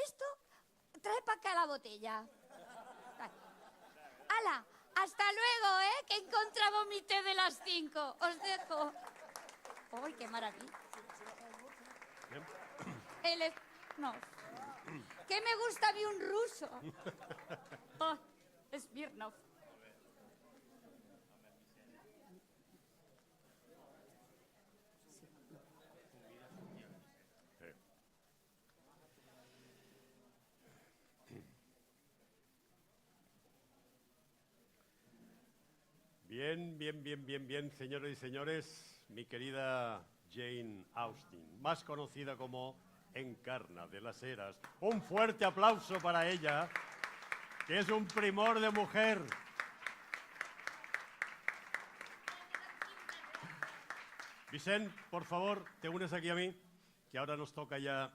esto, trae para acá la botella. ¡Hala! Hasta luego, ¿eh? Que he encontrado mi té de las 5. Os dejo. ¡Ay, qué maravilla! No. ¿Qué me gusta a mí un ruso? Oh, Smirnov. Bien, señores y señores, mi querida Jane Austen, más conocida como Encarna de las Heras. Un fuerte aplauso para ella, que es un primor de mujer. Vicent, por favor, te unes aquí a mí, que ahora nos toca ya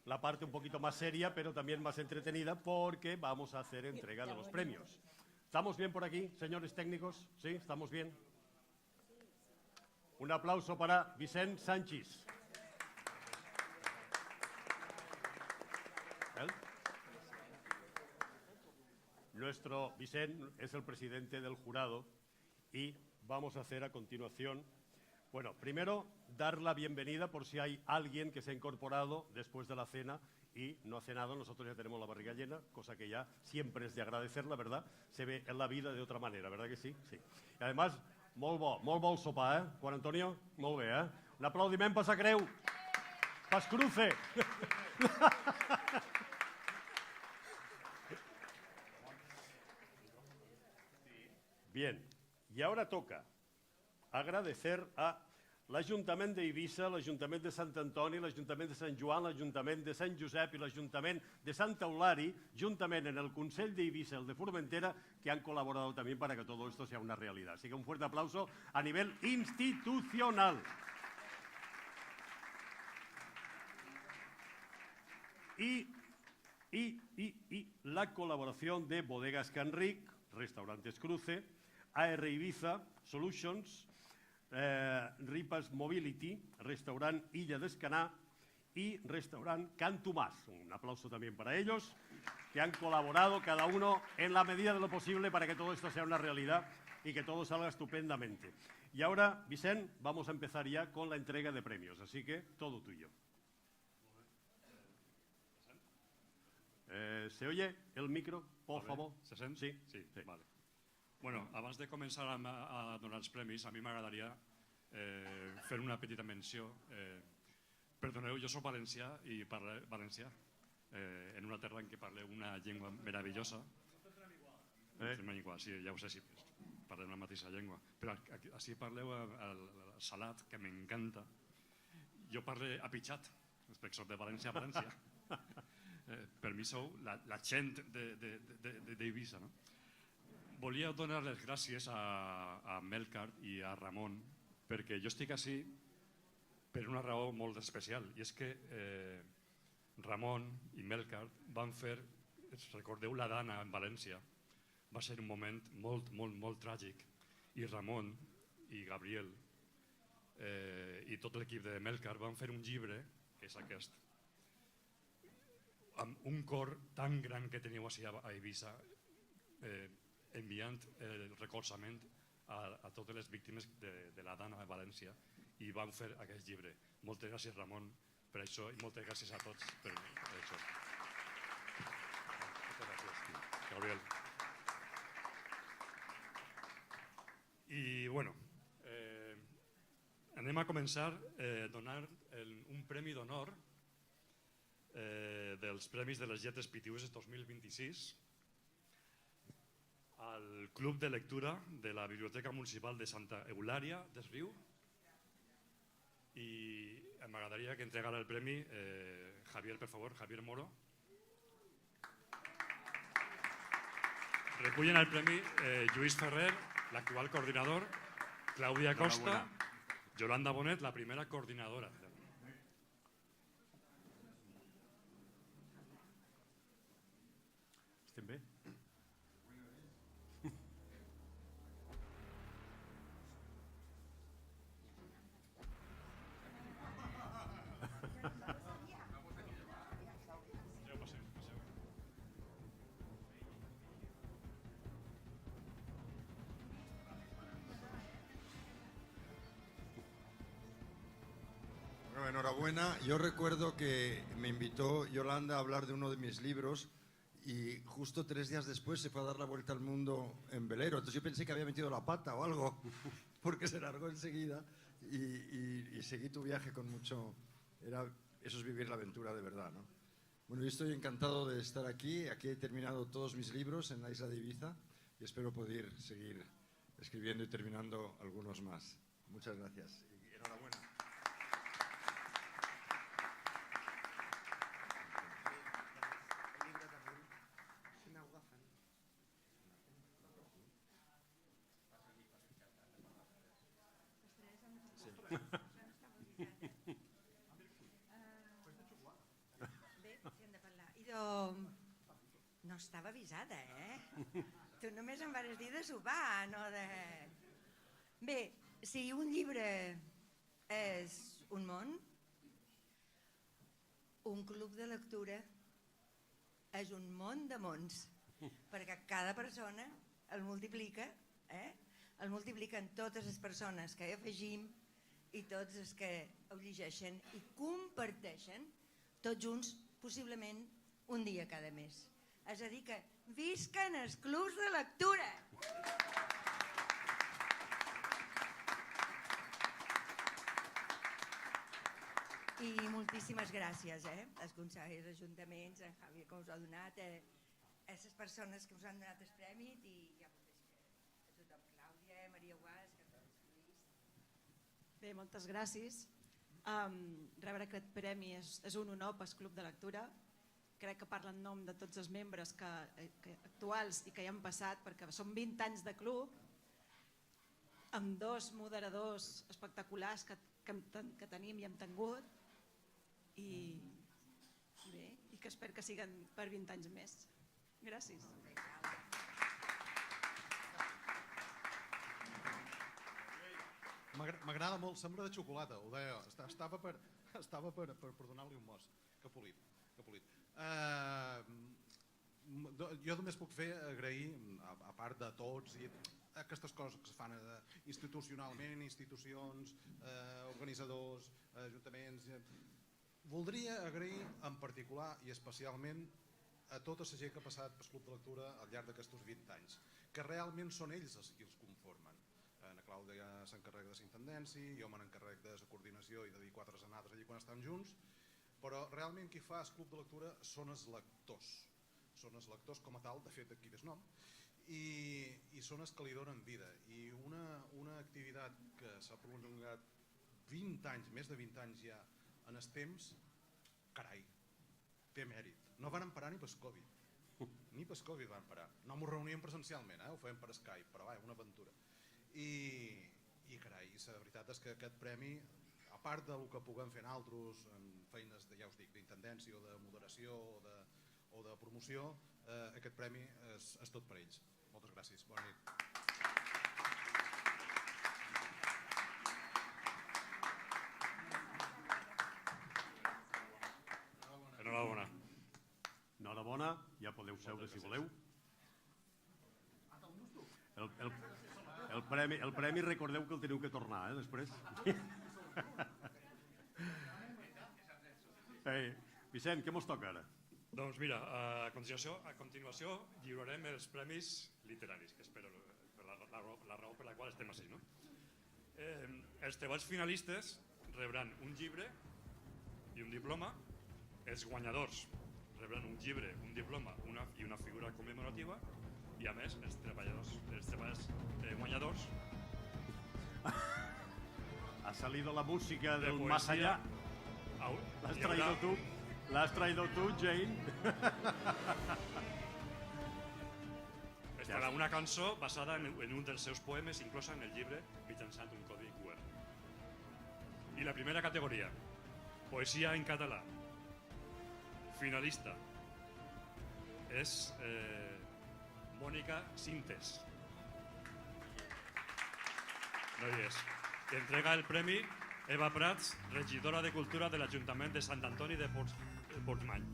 la parte un poquito más seria, pero también más entretenida, porque vamos a hacer entrega de los premios. ¿Estamos bien por aquí, señores técnicos? ¿Sí? ¿Estamos bien? Un aplauso para Vicent Sánchez. Nuestro Vicent es el presidente del jurado y vamos a hacer a continuación, bueno, primero dar la bienvenida por si hay alguien que se ha incorporado después de la cena y no ha cenado. Nosotros ya tenemos la barriga llena, cosa que ya siempre es de agradecer, la verdad. Se ve en la vida de otra manera, ¿verdad que sí? Sí. I además, molt bo el sopar, Juan Antonio? Molt bé, Un aplaudiment per sa creu. Pas cruce. Bien, y ahora toca agradecer a l'Ajuntament d'Eivissa, l'Ajuntament de Sant Antoni, l'Ajuntament de Sant Joan, l'Ajuntament de Sant Josep i l'Ajuntament de Sant Eulari, juntament en el Consell d'Eivissa, el de Formentera, que han colaborado también para que todo esto sea una realidad. Así que un fuerte aplauso a nivel institucional. Y la colaboración de Bodegas Canric, Restaurantes Cruce, AR Ibiza Solutions, Ripas Mobility, Restaurant Illa d'Escaná y Restaurant Can Tomàs. Un aplauso también para ellos, que han colaborado cada uno en la medida de lo posible para que todo esto sea una realidad y que todo salga estupendamente. Y ahora, Vicent, vamos a empezar ya con la entrega de premios, así que todo tuyo. ¿Se oye el micro, por favor? Se sent? Sí. Sí. Vale. Bueno, abans de començar a donar els premis, a mi m'agradaria fer una petita menció. Perdoneu, jo soc valencià i parlo valencià, en una terra en què parleu una llengua meravellosa. Sí, ja ho sé, si parlem la mateixa llengua. Però així parleu el salat, que m'encanta. Jo parlo apitxat, perquè soc de València a València. Per mi sou la gent d'Eivissa, no? Volia donar les gràcies a Melcar i a Ramon, perquè jo estic ací per una raó molt especial, i és que Ramon i Melcar van fer, recordeu la Dana en València, va ser un moment molt tràgic, i Ramon i Gabriel i tot l'equip de Melcar van fer un llibre, que és aquest, amb un cor tan gran que teniu així a Eivissa, enviant el recolzament a totes les víctimes de la Dana a València, i van fer aquest llibre. Moltes gràcies, Ramon, per això, i moltes gràcies a tots per això. Moltes gràcies, Gabriel. I, bueno, anem a començar donant un premi d'honor dels Premis de les Lletres Pitiüses 2026 al Club de Lectura de la Biblioteca Municipal de Santa Eulària des Riu, i m'agradaria que entregara el premi Javier, per favor, Javier Moro. Recullen el premi Lluís Ferrer, l'actual coordinador, Clàudia Costa, Yolanda Bonet, la primera coordinadora. Estem bé? enhorabuena. Yo recuerdo que me invitó Yolanda a hablar de uno de mis libros y justo 3 días después se fue a dar la vuelta al mundo en velero. Entonces yo pensé que había metido la pata o algo, porque se largó enseguida y seguí tu viaje con mucho... Eso es vivir la aventura de verdad, ¿no? Bueno, yo estoy encantado de estar aquí. Aquí he terminado todos mis libros en la isla de Ibiza y espero poder seguir escribiendo y terminando algunos más. Muchas gracias y enhorabuena. No estava avisada, Tu només em vas dir de sopar, no de... Bé, si un llibre és un món, un club de lectura és un món de mons, perquè cada persona el multiplica, el multipliquen totes les persones que hi afegim i tots els que ho llegeixen i comparteixen tots junts, possiblement un dia cada mes. És a dir que visquen els clubs de lectura! I moltíssimes gràcies, als consellers, ajuntaments, en Javier que us ha donat, a les persones que us han donat el premi i a tothom, Clàudia, Maria Guas, Lluís. Bé, moltes gràcies. Rebre aquest premi és un honor pel Club de Lectura. Crec que parla en nom de tots els membres actuals i que hi han passat, perquè són 20 anys de club, amb 2 moderadors espectaculars que tenim i hem tingut, i que espero que siguen per 20 anys més. Gràcies. M'agrada molt, sembla de xocolata, ho deia, estava per donar-li un mos, que polit. Jo només puc fer agrair, a part de tots i aquestes coses que es fan institucionalment, institucions, organitzadors, ajuntaments, voldria agrair en particular i especialment a tota la gent que ha passat pel Club de Lectura al llarg d'aquests 20 anys, que realment són ells els qui els conformen. La Clàudia s'encarrega de l'intendència, jo me n'encarrec de la coordinació i de dir 4 anades allí quan estan junts, però realment qui fa el Club de Lectura són els lectors com a tal, de fet aquí és nom, i són els que li donen vida. I una activitat que s'ha prolongat 20 anys, més de 20 anys ja en el temps, carai, té mèrit. No van parar ni pel Covid, ni pel Covid van parar. No m'ho reuníem presencialment, ho fèiem per Skype, però una aventura. I carai, la veritat és que aquest premi, a part del que puguem fer nosaltres en feines, ja us dic, d'intendència o de moderació o de promoció, aquest premi és tot per ells. Moltes gràcies, bona nit. Enhorabona. Enhorabona, ja podeu seure si voleu. El premi recordeu que el teniu que tornar, després. Vicent, què mos toca ara? Doncs mira, a continuació lliurarem els premis literaris, que espero la raó per la qual estem així, no? Els treballs finalistes rebran un llibre i un diploma. Els guanyadors rebran un llibre, un diploma i una figura commemorativa, i a més els treballs guanyadors. Ha salido la música del poesia. más allá. L'has traído tú, Jane. Estarà una cançó basada en un dels seus poemes, inclosa en el llibre mitjançant un codi QR. I la primera categoria, poesia en català. Finalista és Mònica Sintes. No hi és. I entrega el premi Eva Prats, regidora de Cultura de l'Ajuntament de Sant Antoni de Portmany.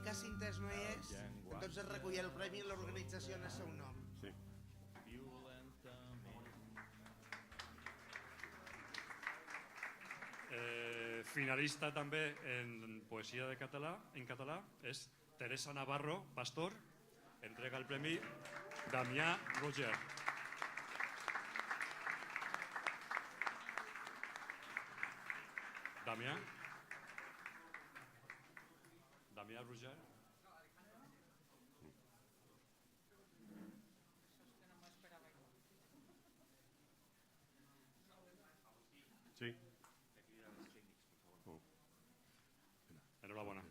l'única síntesi no hi és, doncs es recull el premi i l'organització en el seu nom. Sí. Finalista també en poesia en català és Teresa Navarro Pastor, entrega el premi Damià Roger. Damià Roger. Sí. Enhorabona.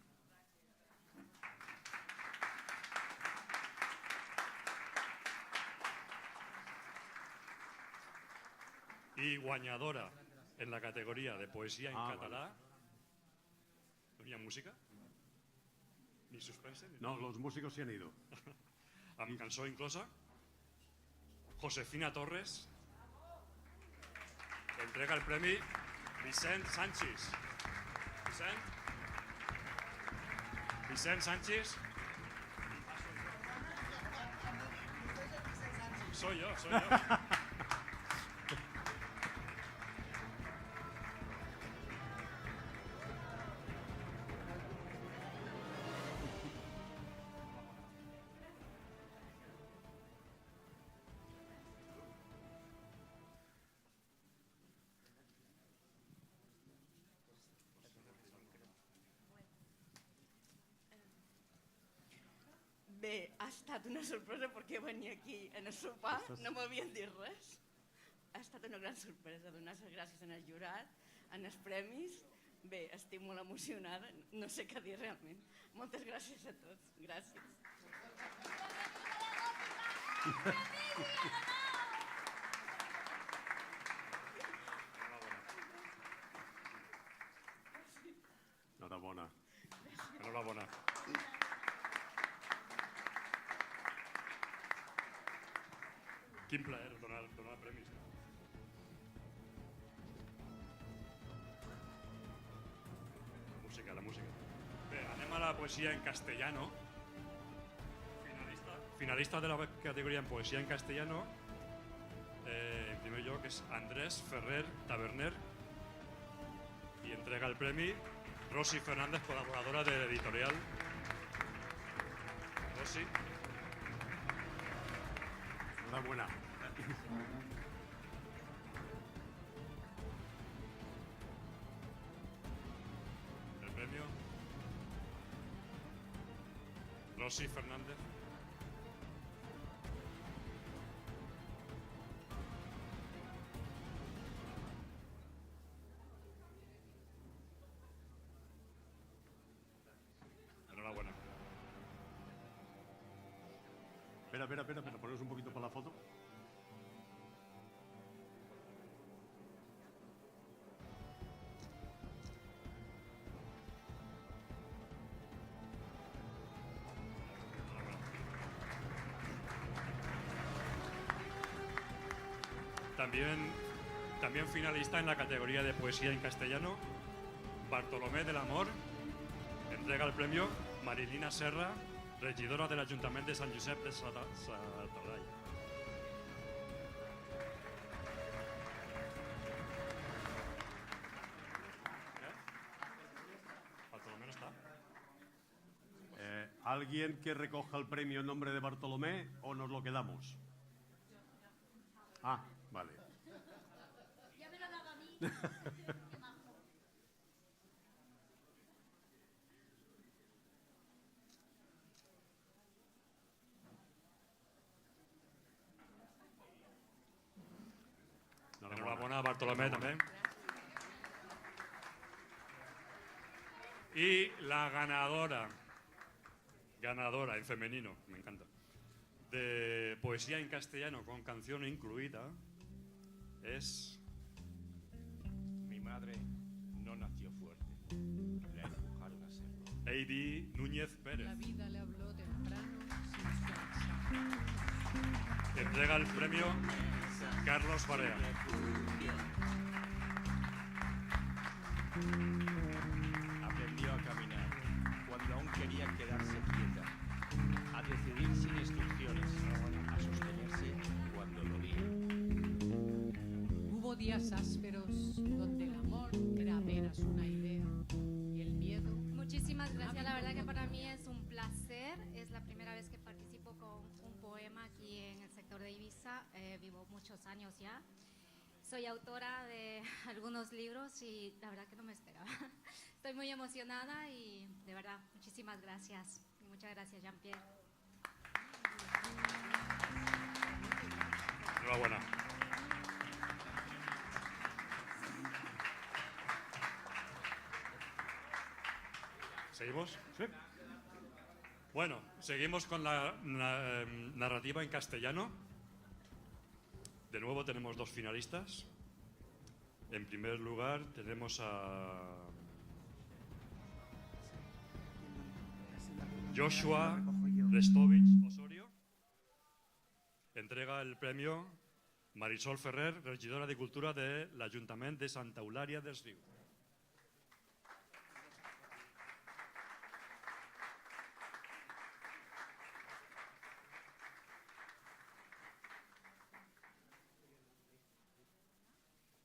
I guanyadora en la categoria de poesia en català. ¿No hi ha música? Ni suspense? Ni No, los músicos se han ido. amb cançó inclosa. Josefina Torres. Entrega el premi Vicent Sánchez. Vicent Sánchez. Soy yo. Bé, ha estat una sorpresa perquè venia aquí a sopar, no m'havien dit res. Ha estat una gran sorpresa, donar les gràcies al jurat, als premis. Bé, estic molt emocionada, no sé què dir realment. Moltes gràcies a tots, gràcies. Enhorabona. Enhorabona. Quin plaer donar premis. La música. Bé, anem a la poesia en castellano. Finalista de la categoria en poesia en castellano, en primer lloc és Andrés Ferrer Taberner i entrega el premi Rosy Fernández, col·laboradora de l'editorial. Rosy. Enhorabuena. El premio Rosy Fernández. Enhorabuena. Espera, ponemos un poquito para la foto. También finalista en la categoría de poesía en castellano, Bartolomé del Amor, entrega el premio Marilina Serra, regidora del Ayuntamiento de Sant Josep de Sa Talaia. Bartolomé no está. ¿Alguien que recoja el premio en nombre de Bartolomé o nos lo quedamos? Ah, vale. Ya me lo daba a mí. Enhorabona, Bartolomé, també. Y la ganadora en femenino, me encanta, de poesía en castellano con canción incluida es... Mi madre no nació fuerte, la empujaron a serlo. Heidi Núñez Pérez. La vida le habló temprano sin pensar. Entrega el premio Carlos Barea. Aprendió a caminar cuando aún quería quedarse días ásperos donde el amor era apenas una idea y el miedo. Muchísimas gracias, la verdad que para mí es un placer. Es la primera vez que participo con un poema aquí en el sector de Ibiza. Vivo muchos años ya. Soy autora de algunos libros y la verdad que no me esperaba. Estoy muy emocionada y de verdad, muchísimas gracias. Y muchas gracias, Jean-Pierre. Enhorabuena. ¿Seguimos? Sí. Bueno, seguimos con la narrativa en castellano. De nuevo tenemos dos finalistas. En primer lugar tenemos a Joshua Restovich Osorio. Entrega el premio Marisol Ferrer, regidora de Cultura de l'Ajuntament de Santa Eulària des Riu.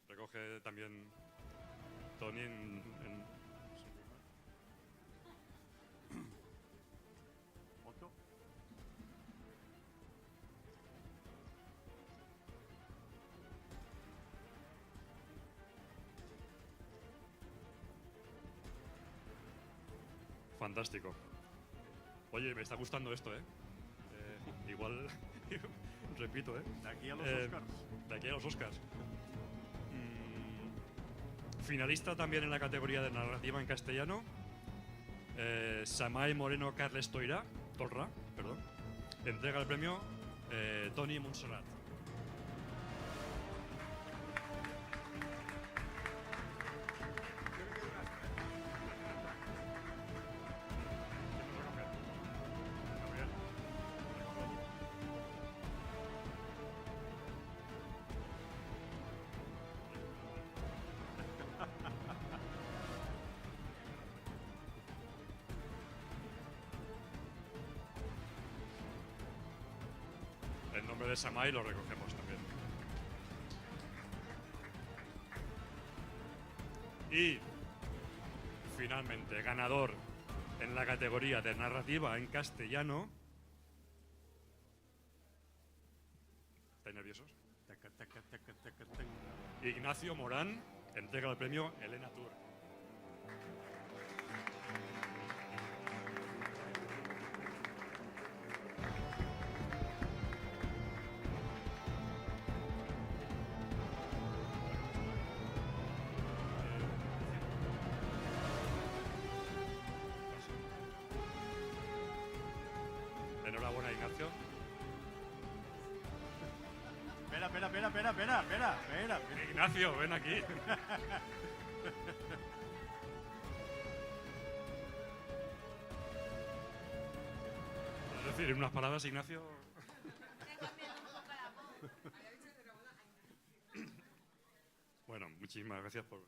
Recoge también Tony en ¿Otto? Fantástico. Oye, me está gustando esto, ¿eh? Igual, repito, ¿eh? De aquí a los Oscars. De aquí a los Oscars. Finalista también en la categoría de narrativa en castellano. Samay Moreno Carles Torra, perdón. Entrega el premio Toni Montserrat. En nombre de Samay lo recogemos también. Y finalmente, ganador en la categoría de narrativa en castellano. ¿Estáis nerviosos? Ignacio Morán entrega el premio Elena Tour. Enhorabuena, Ignacio. Espera. Ignacio, ven aquí. Es decir, en unas palabras, Ignacio. Bueno, muchísimas gracias por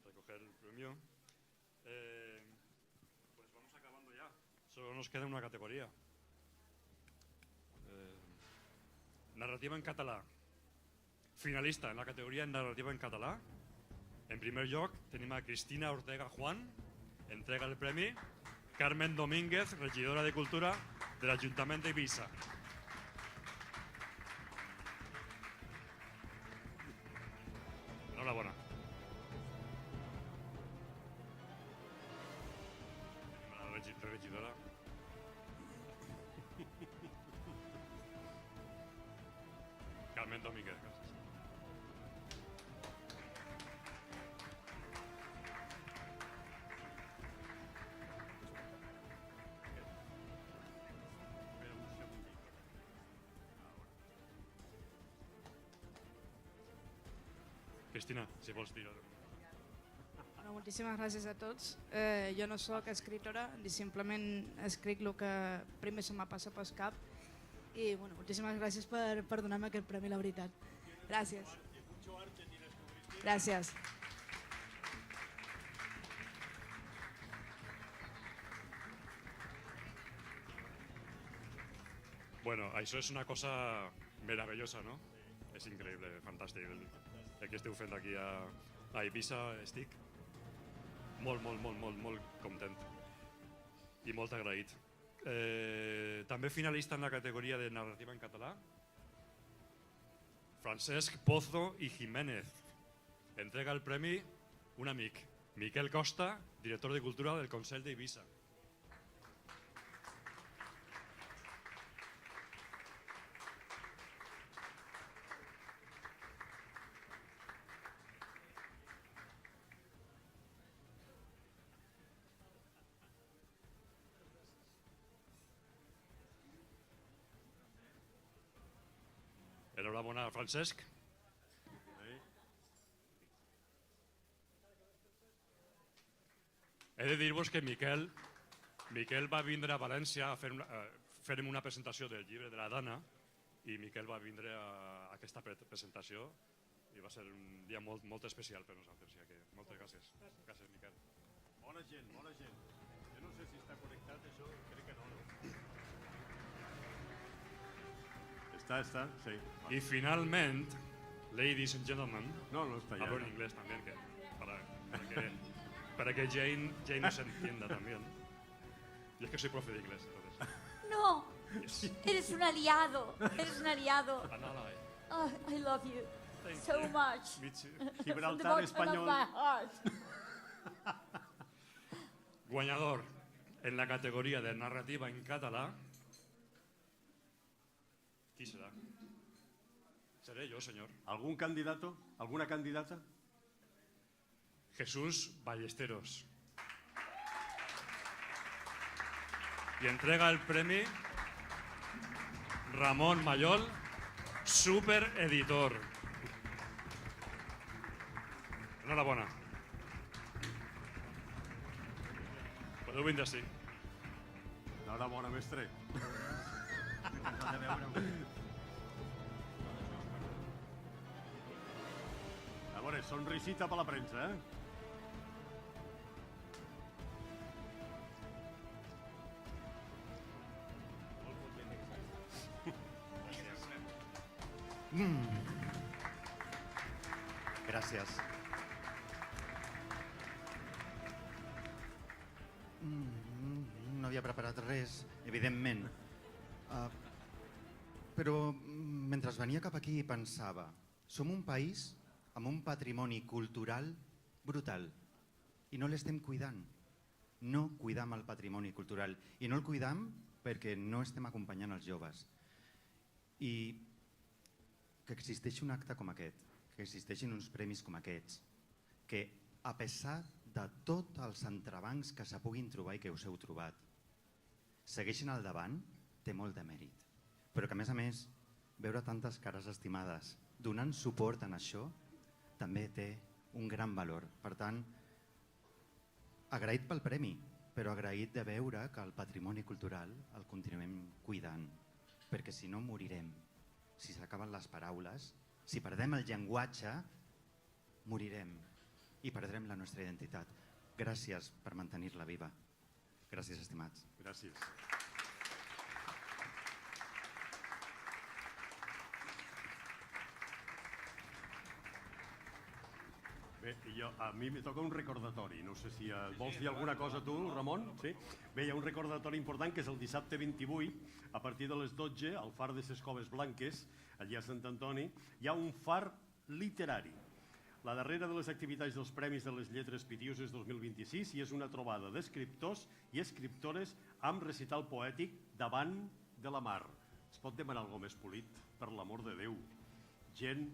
recoger el premio. Pues vamos acabando ya. Solo nos queda una categoría. Narrativa en català. Finalista en la categoria en narrativa en català. En primer lloc tenim a Cristina Ortega Juan. Entrega el premi Carmen Domínguez, regidora de Cultura de l'Ajuntament d'Eivissa. Enhorabuena. Tenim a la regidora. Carmen Domínguez, gràcies. Cristina, si vols dir... Bueno, moltíssimes gràcies a tots. Jo no sóc escriptora, ni simplement escric el que primer se m'ha passat pel cap. I bueno, moltíssimes gràcies per donar-me aquest premi, la veritat. Gràcies. Gràcies. Bueno, això és una cosa meravellosa, ¿no? Es increíble, fantástico. el que esteu fent aquí a Eivissa. Estic molt content i molt agraït. També finalista en la categoria de narrativa en català, Francesc Pozo i Jiménez. Entrega el premi un amic, Miquel Costa, director de Cultura del Consell d'Eivissa. Enhorabona, Francesc. He de dir-vos que Miquel va vindre a València a fer una presentació del llibre de la Dana i Miquel va vindre a aquesta presentació i va ser un dia molt especial per nosaltres. Moltes gràcies. Gràcies, Miquel. Bona gent, bona gent. Jo no sé si està connectat això, crec que no. Està, sí. Y finalmente, ladies and gentlemen, no está ya. Hablo en inglés también, para que Jane nos entienda también. Yo es que soy profe de inglés, entonces. No, eres un aliado, eres un aliado. An ally. Oh, I love you Thank so you. much. Me too. From the Gibraltar bottom español. of my heart. Guanyador en la categoría de narrativa en català. ¿Qui será? Seré yo, señor. ¿Algún candidato? ¿Alguna candidata? Jesús Ballesteros. Y entrega el premio Ramón Mayol, super editor. Enhorabona. Podeu vindre així. Enhorabona, mestre. A veure, sonrisita per la premsa, Gràcies. No havia preparat res, evidentment. Però mentre venia cap aquí pensava, som un país amb un patrimoni cultural brutal i no l'estem cuidant. No cuidam el patrimoni cultural i no el cuidam perquè no estem acompanyant els joves. I que existeixi un acte com aquest, que existeixin uns premis com aquests, que a pesar de tots els entrebancs que se puguin trobar i que us heu trobat, segueixin al davant, té molt de mèrit. Però que a més, veure tantes cares estimades donant suport en això, també té un gran valor. Per tant, agraït pel premi, però agraït de veure que el patrimoni cultural el continuem cuidant, perquè si no morirem. Si s'acaben les paraules, si perdem el llenguatge, morirem i perdrem la nostra identitat. Gràcies per mantenir-la viva. Gràcies, estimats. Gràcies. Bé, a mi me toca un recordatori. No sé si vols dir alguna cosa tu, Ramon? Sí? Bé, hi ha un recordatori important que és el dissabte 28, a partir de les 12, al far de ses Coves Blanques, allà a Sant Antoni, hi ha un far literari. La darrera de les activitats dels Premis de les Lletres Pitiuses 2026 i és una trobada d'escriptors i escriptores amb recital poètic davant de la mar. Es pot demanar alguna més polit? Per l'amor de Déu. Gent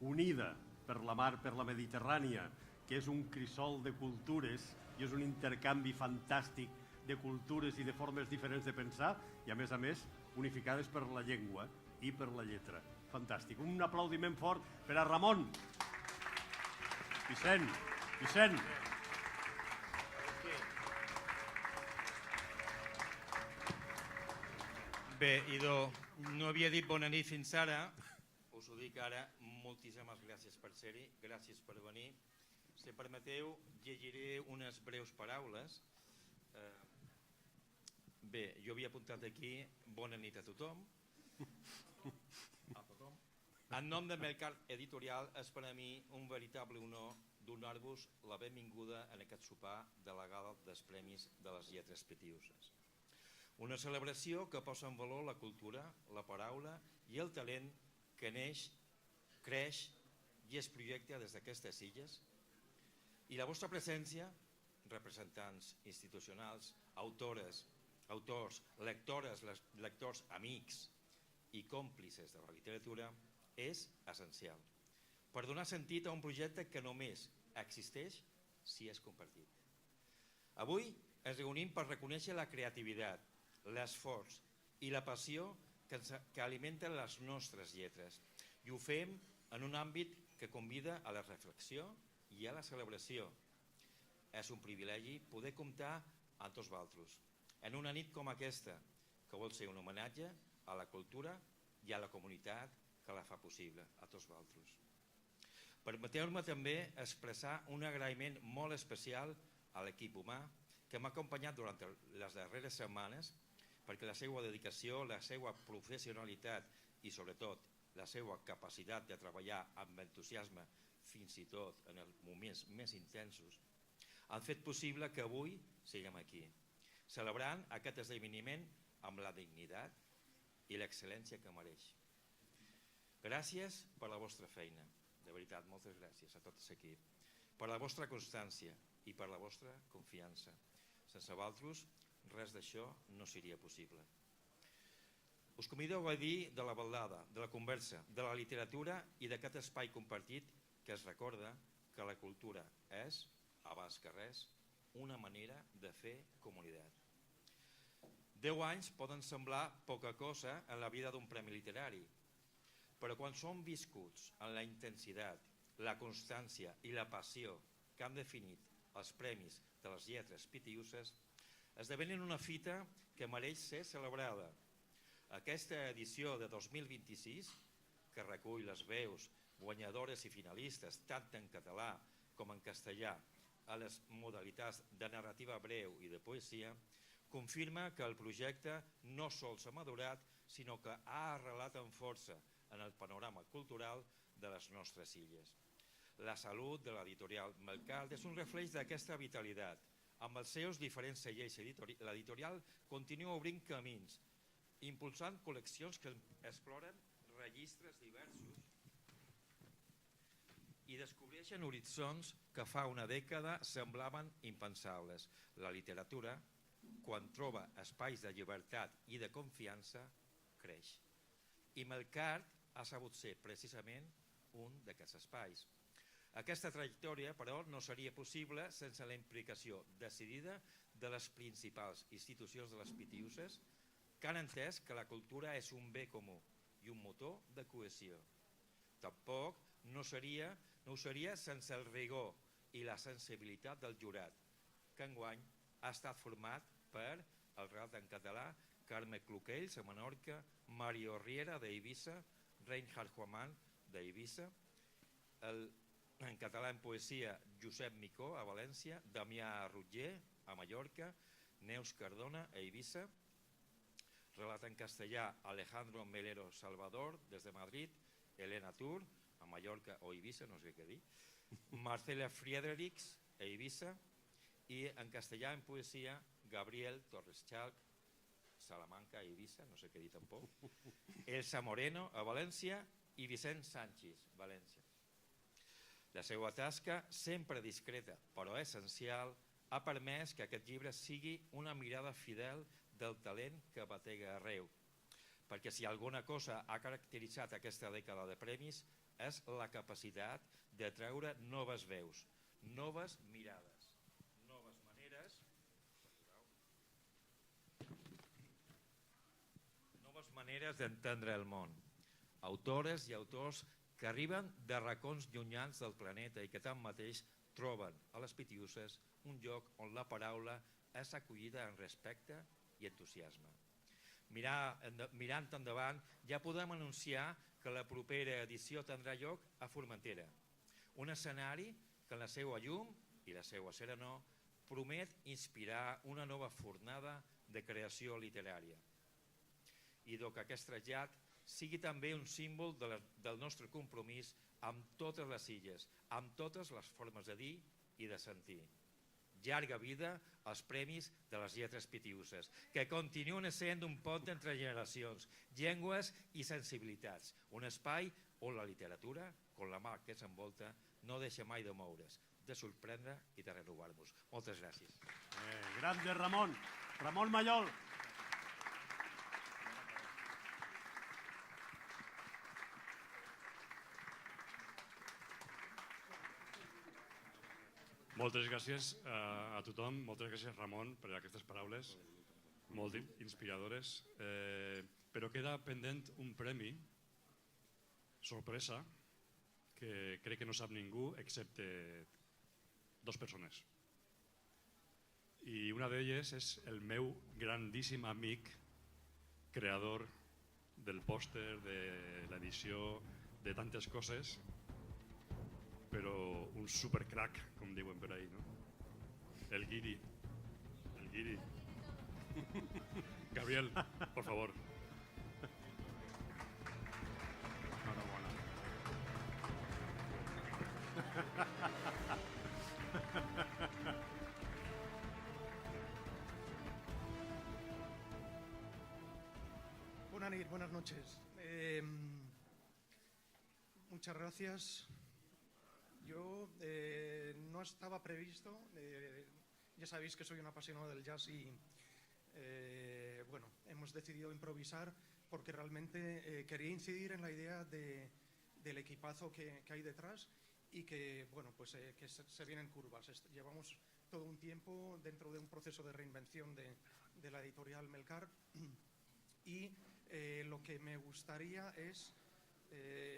unida per la mar, per la Mediterrània, que és un crisol de cultures i és un intercanvi fantàstic de cultures i de formes diferents de pensar i, a més, unificades per la llengua i per la lletra. Fantàstic. Un aplaudiment fort per a Ramon. Vicent. Bé, idò, no havia dit bona nit fins ara, us ho dic ara, moltíssimes gràcies per ser-hi, gràcies per venir. Si permeteu, llegiré unes breus paraules. Bé, jo havia apuntat aquí bona nit a tothom. En nom de Melcart Editorial és per a mi un veritable honor donar-vos la benvinguda en aquest sopar de la gala dels Premis de les Lletres Pitiüses. Una celebració que posa en valor la cultura, la paraula i el talent que neix, creix i es projecta des d'aquestes illes. I la vostra presència, representants institucionals, autores, autors, lectores, lectors, amics i còmplices de la literatura, és essencial per donar sentit a un projecte que només existeix si és compartit. Avui ens reunim per reconèixer la creativitat, l'esforç i la passió que alimenten les nostres lletres, i ho fem en un àmbit que convida a la reflexió i a la celebració. És un privilegi poder comptar amb tots vosaltres en una nit com aquesta, que vol ser un homenatge a la cultura i a la comunitat que la fa possible, a tots vosaltres. Permeteu-me també expressar un agraïment molt especial a l'equip humà que m'ha acompanyat durant les darreres setmanes, perquè la seva dedicació, la seva professionalitat i sobretot la seva capacitat de treballar amb entusiasme fins i tot en els moments més intensos, han fet possible que avui siguem aquí, celebrant aquest esdeveniment amb la dignitat i l'excel·lència que mereix. Gràcies per la vostra feina, de veritat, moltes gràcies a tot l'equip, per la vostra constància i per la vostra confiança. Sense vosaltres, res d'això no seria possible. Us convido a gaudir de la ballada, de la conversa, de la literatura i d'aquest espai compartit que es recorda que la cultura és, abans que res, una manera de fer comunitat. 10 anys poden semblar poca cosa en la vida d'un premi literari, però quan són viscuts en la intensitat, la constància i la passió que han definit els premis de les lletres pitiüses, esdevenen una fita que mereix ser celebrada. Aquesta edició de 2026, que recull les veus guanyadores i finalistes tant en català com en castellà a les modalitats de narrativa breu i de poesia, confirma que el projecte no sols ha madurat, sinó que ha arrelat amb força en el panorama cultural de les nostres illes. La salut de l'editorial Melcart és un reflex d'aquesta vitalitat. Amb els seus diferents cellers, l'editorial continua obrint camins, impulsant col·leccions que exploren registres diversos i descobreixen horitzons que fa una dècada semblaven impensables. La literatura, quan troba espais de llibertat i de confiança, creix. I Melcart ha sabut ser precisament un d'aquests espais. Aquesta trajectòria, però, no seria possible sense la implicació decidida de les principals institucions de les pitiüses, que han entès que la cultura és un bé comú i un motor de cohesió. Tampoc no ho seria sense el rigor i la sensibilitat del jurat, que enguany ha estat format per el Real en català, Carme Cloquells, a Menorca, Mario Riera, d'Eivissa, Reinhard Juamán, d'Eivissa, en català en poesia, Josep Micó, a València, Damià Rutger, a Mallorca, Neus Cardona, a Eivissa, relat en castellà, Alejandro Melero Salvador, des de Madrid, Elena Tur, a Mallorca o Eivissa, no sé què dir, Marcela Friedrichs, a Eivissa, i en castellà en poesia, Gabriel Torres Chalc, Salamanca, Eivissa, no sé què dir tampoc, Elsa Moreno, a València, i Vicent Sánchez, València. La seva tasca, sempre discreta però essencial, ha permès que aquest llibre sigui una mirada fidel del talent que batega arreu. Perquè si alguna cosa ha caracteritzat aquesta dècada de premis és la capacitat de treure noves veus, noves mirades, noves maneres d'entendre el món. Autores i autors que arriben de racons llunyans del planeta i que tanmateix troben a les pitiüses un lloc on la paraula és acollida amb respecte i entusiasme. Mirant endavant, ja podem anunciar que la propera edició tindrà lloc a Formentera, un escenari que en la seva llum i la seva serenor promet inspirar una nova fornada de creació literària. I que aquest trasllat sigui també un símbol del nostre compromís amb totes les illes, amb totes les formes de dir i de sentir. Llarga vida als Premis de les Lletres Pitiüses, que continuen sent un pont entre generacions, llengües i sensibilitats, un espai on la literatura, com la mà que s'envolta, no deixa mai de moure's, de sorprendre i de renovar-nos. Moltes gràcies. Grande Ramon. Ramon Mayol. Moltes gràcies a tothom, moltes gràcies Ramon per aquestes paraules molt inspiradores, però queda pendent un premi sorpresa que crec que no sap ningú excepte 2 persones. I una d'elles és el meu grandíssim amic, creador del pòster, de l'edició, de tantes coses, però un supercrack, com diuen per ahí, no? El Guiri. El Guiri. Gabriel, por favor. Buenas noches. Muchas gracias. Yo no estaba previsto, ya sabéis que soy un apasionado del jazz y bueno, hemos decidido improvisar porque realmente quería incidir en la idea del equipazo que hay detrás y que, bueno, pues que se vienen curvas. Llevamos todo un tiempo dentro de un proceso de reinvención de la editorial Melcar y lo que me gustaría es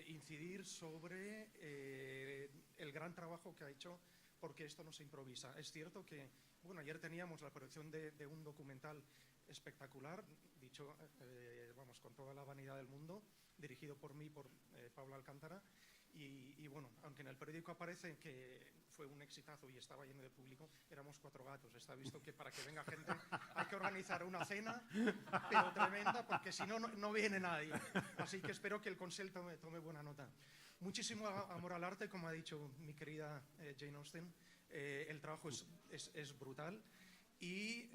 incidir sobre el gran trabajo que ha hecho, porque esto no se improvisa. Es cierto que, bueno, ayer teníamos la proyección de un documental espectacular, dicho, vamos, con toda la vanidad del mundo, dirigido por mí, por Pablo Alcántara, y bueno, aunque en el periódico aparece que fue un exitazo y estaba lleno de público, éramos 4 gatos. Está visto que para que venga gente hay que organizar una cena, pero tremenda, porque si no, no viene nadie. Así que espero que el Consell tome buena nota. Muchísimo amor al arte, como ha dicho mi querida Jane Austen. El trabajo es brutal y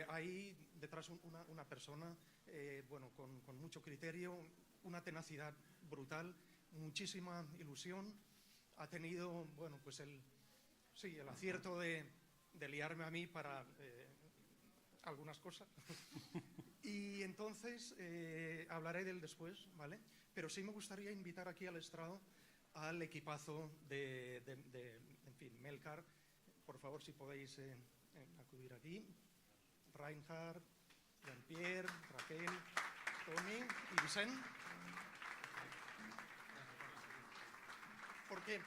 hay detrás una persona bueno, con mucho criterio, una tenacidad brutal, muchísima ilusión. Ha tenido, bueno, pues el acierto de liarme a mí para algunas cosas. Y entonces hablaré del después, ¿vale? Pero sí me gustaría invitar aquí al estrado al equipazo en fin, Melcar. Por favor, si podéis acudir aquí. Reinhard, Jean-Pierre, Raquel, Toni y Vicent. Porque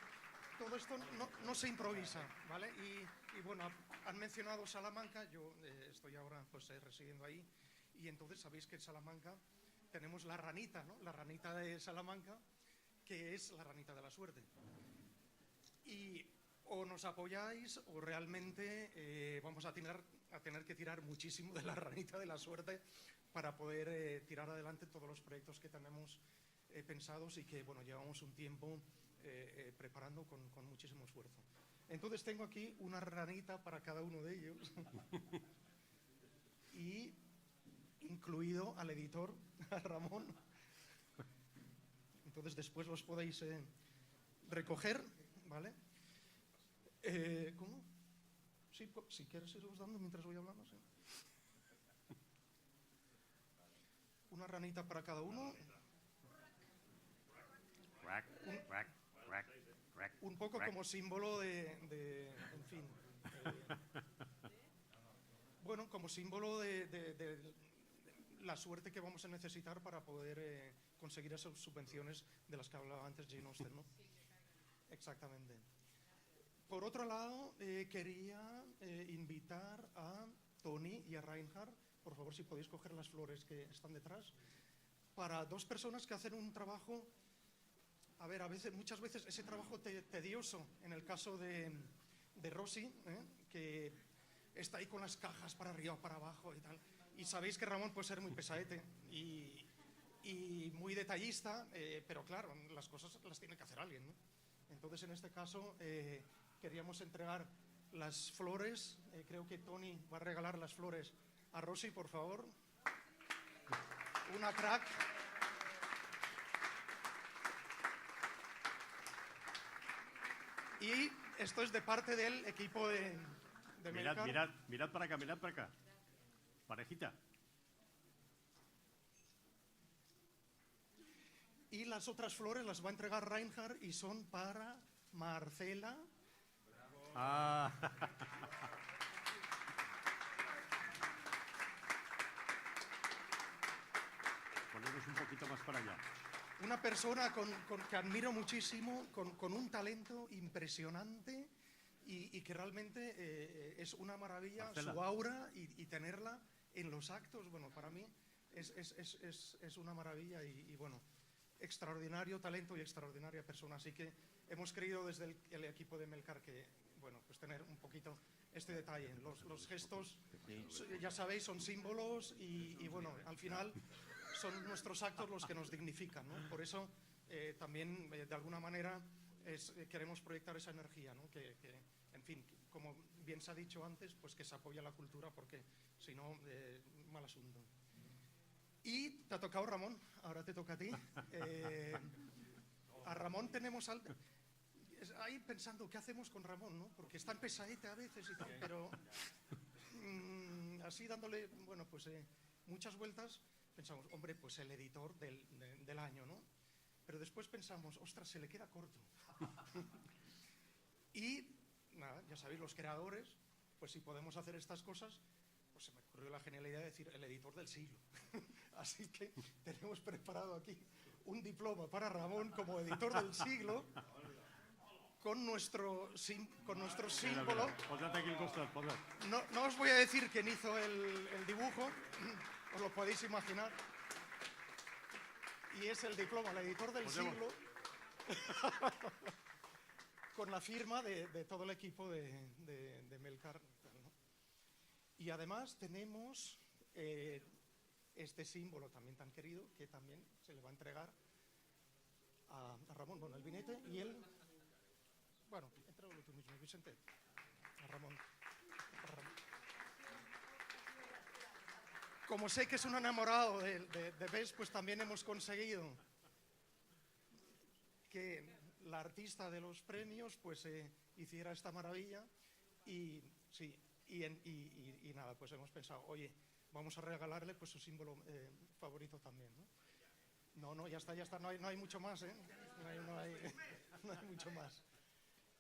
todo esto no se improvisa, ¿vale? Y bueno, han mencionado Salamanca, yo estoy ahora pues residiendo ahí, y entonces sabéis que en Salamanca tenemos la ranita, ¿no? La ranita de Salamanca, que es la ranita de la suerte. Y o nos apoyáis o realmente vamos a tener que tirar muchísimo de la ranita de la suerte para poder tirar adelante todos los proyectos que tenemos pensados y que, bueno, llevamos un tiempo preparando con muchísimo esfuerzo. Entonces tengo aquí una ranita para cada uno de ellos y incluido al editor, a Ramón. Entonces después los podéis recoger, ¿vale? ¿Cómo? Sí, si quieres iros dando mientras voy hablando, sí. Una ranita para cada uno. Un poco como símbolo de en fin, bueno, como símbolo de la suerte que vamos a necesitar para poder conseguir esas subvenciones de las que hablaba antes Jane Austen, ¿no? Exactamente. Por otro lado, quería invitar a Toni y a Reinhard, por favor, si podéis coger las flores que están detrás, para 2 personas que hacen un trabajo. A ver, muchas veces ese trabajo tedioso, en el caso de Rosy, que está ahí con las cajas para arriba, para abajo y tal. Y sabéis que Ramón puede ser muy pesadete y y muy detallista, pero claro, las cosas las tiene que hacer alguien, ¿no? Entonces, en este caso, queríamos entregar las flores. Creo que Tony va a regalar las flores a Rosy, por favor. Una crack. Y esto es de parte del equipo de Melcar. Mirad para acá. Parejita. Y las otras flores las va a entregar Reinhard y son para Marcela. Ponemos un poquito más para allá. Una persona que admiro muchísimo, con un talento impresionante y que realmente es una maravilla, Marcela. su aura y tenerla en los actos. Bueno, para mí es una maravilla y bueno, extraordinario talento y extraordinaria persona. Así que hemos querido desde el equipo de Melcar que, bueno, pues tener un poquito este detalle. Los gestos, ya sabéis, son símbolos y bueno, al final son nuestros actos los que nos dignifican, ¿no? Por eso también, de alguna manera, queremos proyectar esa energía, ¿no? Que, en fin, como bien se ha dicho antes, pues que se apoya la cultura, porque si no, mal asunto. Y te ha tocado Ramón, ahora te toca a ti. A Ramón tenemos ahí pensando qué hacemos con Ramón, ¿no? Porque está en pesadete a veces y tal, pero así dándole, bueno, pues muchas vueltas, pensamos, hombre, pues el editor del año, ¿no? Pero después pensamos, ostras, se le queda corto. Y nada, ya sabéis, los creadores, pues si podemos hacer estas cosas, pues se me ocurrió la genialidad de decir el editor del siglo. Así que tenemos preparado aquí un diploma para Ramón como editor del siglo, con nuestro símbolo. Póngate aquí al costat, posa't. No os voy a decir quién hizo el dibujo, os lo podéis imaginar. Y es el diploma, el editor del siglo, con la firma de todo el equipo de Melcar, ¿no? Y además tenemos este símbolo también tan querido, que también se le va a entregar a Ramón. Bueno, el vinete y él. Bueno, entrégalo tú mismo, Vicente. A Ramón. Como sé que es un enamorado de Bess, pues también hemos conseguido que la artista de los premios pues hiciera esta maravilla y sí, y nada, pues hemos pensado, oye, vamos a regalarle pues su símbolo favorito también, ¿no? No, ya está, no hay mucho más, ¿eh? No hay mucho más.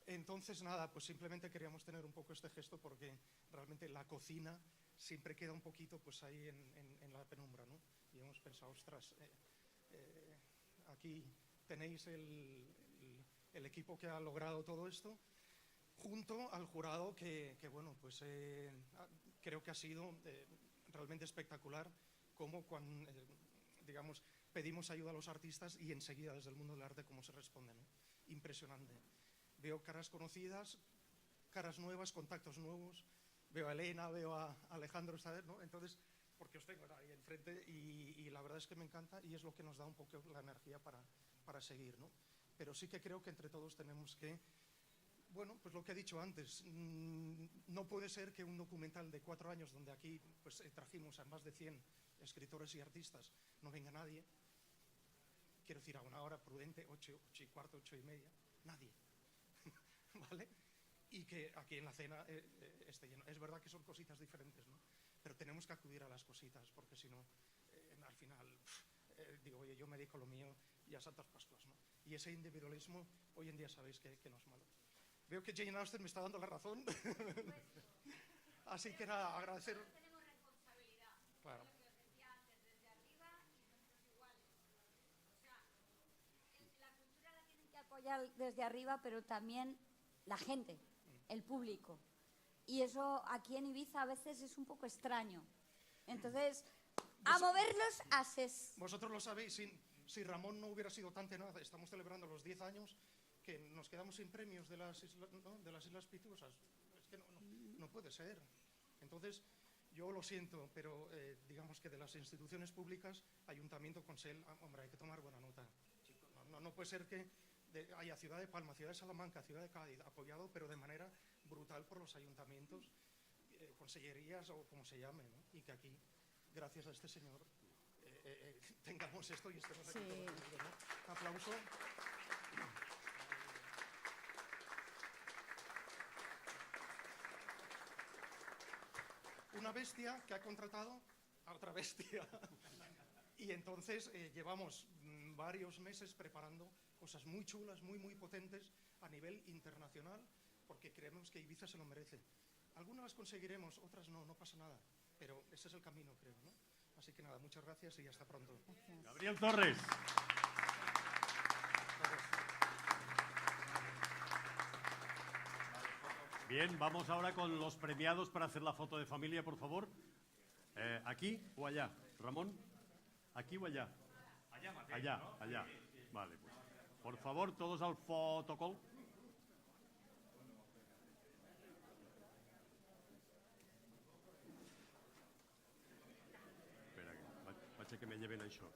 Entonces, nada, pues simplemente queríamos tener un poco este gesto porque realmente la cocina siempre queda un poquito pues ahí en la penumbra, ¿no? Y hemos pensado, ostras, aquí tenéis el equipo que ha logrado todo esto, junto al jurado que bueno, pues creo que ha sido realmente espectacular, como cuando, digamos, pedimos ayuda a los artistas y enseguida desde el mundo del arte cómo se responde, ¿no? Impresionante. Veo caras conocidas, caras nuevas, contactos nuevos. Veo a Elena, veo a Alejandro, ¿no? Entonces, porque os tengo ahí enfrente y la verdad es que me encanta y es lo que nos da un poco la energía para seguir, ¿no? Pero sí que creo que entre todos tenemos que, bueno, pues lo que he dicho antes, no puede ser que un documental de 4 años donde aquí pues trajimos a más de 100 escritores y artistas, no venga nadie, quiero decir a una hora prudente, 8:15, 8:30, nadie. ¿Vale? Y que aquí en la cena esté lleno. Es verdad que son cositas diferentes, ¿no? Pero tenemos que acudir a las cositas, porque si no, al final, digo, oye, yo me dedico a lo mío y a Santas Pascuas, ¿no? Y ese individualismo, hoy en día sabéis que no es malo. Veo que Jane Austen me está dando la razón. Así que nada, agradecer. Tenemos responsabilidad. Claro. Lo que os decía antes, desde arriba y nuestros iguales. O sea, la cultura la tienen que apoyar desde arriba, pero también la gente, el público. Y eso aquí en Ibiza a veces es un poco extraño. Entonces, a mover los ases. Vosotros lo sabéis, si Ramón no hubiera sido tan tenaz, estamos celebrando los 10 años, que nos quedamos sin premios de las Islas Pitiusas. Es que no puede ser. Entonces, Yo lo siento, pero digamos que de las instituciones públicas, Ayuntamiento, Consell, hombre, hay que tomar buena nota. Chicos, no puede ser que haya Ciudad de Palma, Ciudad de Salamanca, Ciudad de Cádiz, apoyado, pero de manera brutal por los ayuntamientos, consellerías o como se llame, ¿no? Y que aquí, gracias a este señor, tengamos esto y estemos aquí todos juntos, ¿no? Un aplauso. Una bestia que ha contratado a otra bestia. Y entonces llevamos varios meses preparando cosas muy chulas, muy potentes a nivel internacional, porque creemos que Ibiza se lo merece. Algunas las conseguiremos, otras no pasa nada, pero ese es el camino, creo, ¿no? Así que nada, muchas gracias y hasta pronto. Gracias. Gabriel Torres. Bien, vamos ahora con los premiados para hacer la foto de familia, por favor. ¿Aquí o allá? Ramón, ¿aquí o allá? Allá, allá. Vale, pues. Por favor, todos al fotocol. Espera, vaig a que me lleven això.